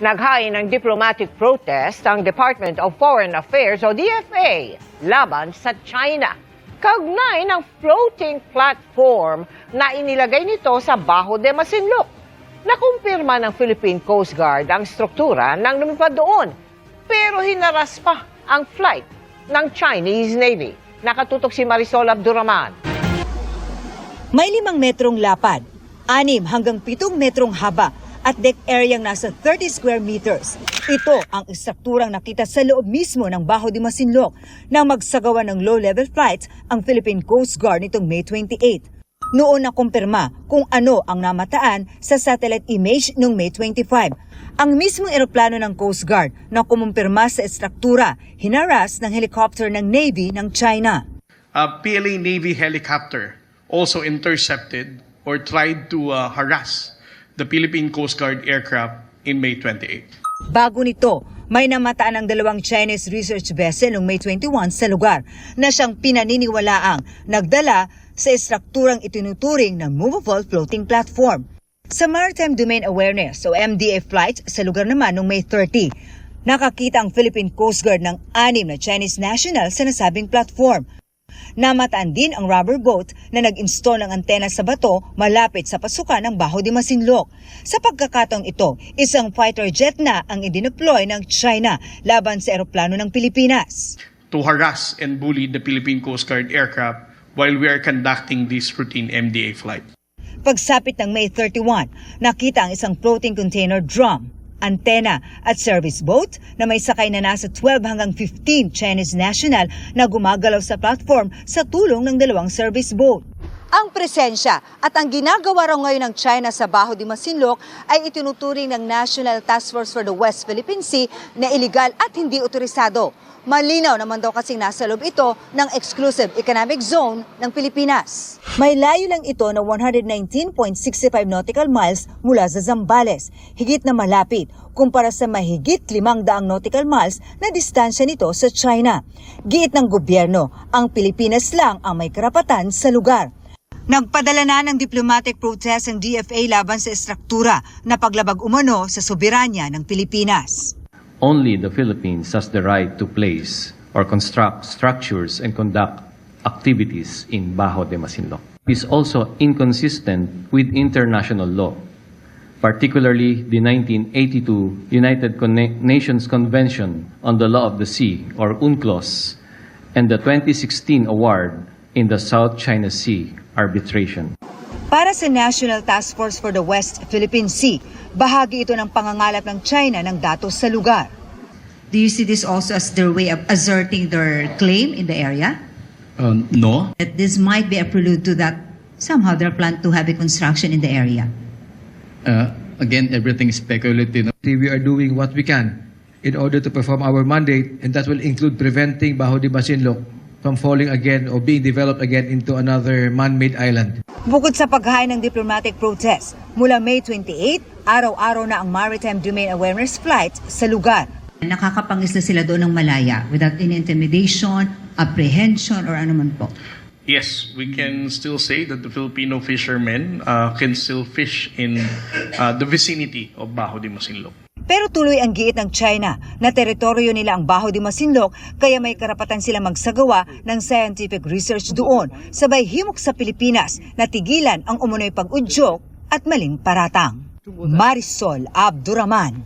Naghain ng diplomatic protest ang Department of Foreign Affairs o DFA laban sa China. Kaugnay ng floating platform na inilagay nito sa Bajo de Masinloc. Nakumpirma ng Philippine Coast Guard ang struktura ng lumipad doon. Pero hinaras pa ang flight ng Chinese Navy. Nakatutok si Marisol Abduraman. May 5 metrong lapad, 6 hanggang 7 metrong haba at deck areang nasa 30 square meters. Ito ang istrukturang nakita sa loob mismo ng Bajo de Masinloc nang magsagawa ng low-level flights ang Philippine Coast Guard nitong May 28. Noon nakumpirma kung ano ang namataan sa satellite image noong May 25. Ang mismong eroplano ng Coast Guard na kumumpirma sa istruktura, hinaras ng helicopter ng Navy ng China. A PLA Navy helicopter also intercepted or tried to harass the Philippine Coast Guard aircraft in May 28. Bago nito, may namataan ng 2 Chinese research vessel noong May 21 sa lugar na siyang pinaniniwalaang nagdala sa istrukturang itinuturing ng Movable Floating Platform. Sa Maritime Domain Awareness o MDA flights sa lugar naman noong May 30, nakakita ang Philippine Coast Guard ng 6 na Chinese national sa nasabing platform. Namataan din ang rubber boat na nag-install ng antena sa bato malapit sa pasukan ng Bajo de Masinloc. Sa pagkakataong ito, isang fighter jet na ang idineploy ng China laban sa eroplano ng Pilipinas. To harass and bully the Philippine Coast Guard aircraft while we are conducting this routine MDA flight. Pagsapit ng May 31, nakita ang isang floating container drum, antena at service boat na may sakay na nasa 12 hanggang 15 Chinese national na gumagalaw sa platform sa tulong ng 2 service boat. Ang presensya at ang ginagawa raw ngayon ng China sa Bajo de Masinloc ay itinuturing ng National Task Force for the West Philippine Sea na iligal at hindi otorisado. Malinaw naman daw kasing nasa loob ito ng Exclusive Economic Zone ng Pilipinas. May layo lang ito na 119.65 nautical miles mula sa Zambales, higit na malapit kumpara sa mahigit 500 nautical miles na distansya nito sa China. Giit ng gobyerno, ang Pilipinas lang ang may karapatan sa lugar. Nagpadala na ng diplomatic protest ang DFA laban sa istruktura na paglabag umano sa soberanya ng Pilipinas. Only the Philippines has the right to place or construct structures and conduct activities in Bajo de Masinloc. It is also inconsistent with international law, particularly the 1982 United Nations Convention on the Law of the Sea, or UNCLOS, and the 2016 award in the South China Sea arbitration. Para sa National Task Force for the West Philippine Sea, bahagi ito ng pangangalap ng China ng datos sa lugar. Do you see this also as their way of asserting their claim in the area? No. That this might be a prelude to that somehow they're planned to have a construction in the area? Again, everything is speculative. We are doing what we can in order to perform our mandate, and that will include preventing Bajo de Masinloc from falling again or being developed again into another man-made island. Bukod sa paghain ng diplomatic protest, mula May 28, araw-araw na ang Maritime Domain Awareness flights sa lugar. Nakakapangisla sila doon ng malaya without any intimidation, apprehension, or ano man po? Yes, we can still say that the Filipino fishermen can still fish in the vicinity of Bajo de Masinloc. Pero tuloy ang giit ng China na teritoryo nila ang Bajo de Masinloc, kaya may karapatan sila magsagawa ng scientific research doon, sabay himok sa Pilipinas na tigilan ang umunoy pag-udyok at maling paratang. Marisol Abduraman.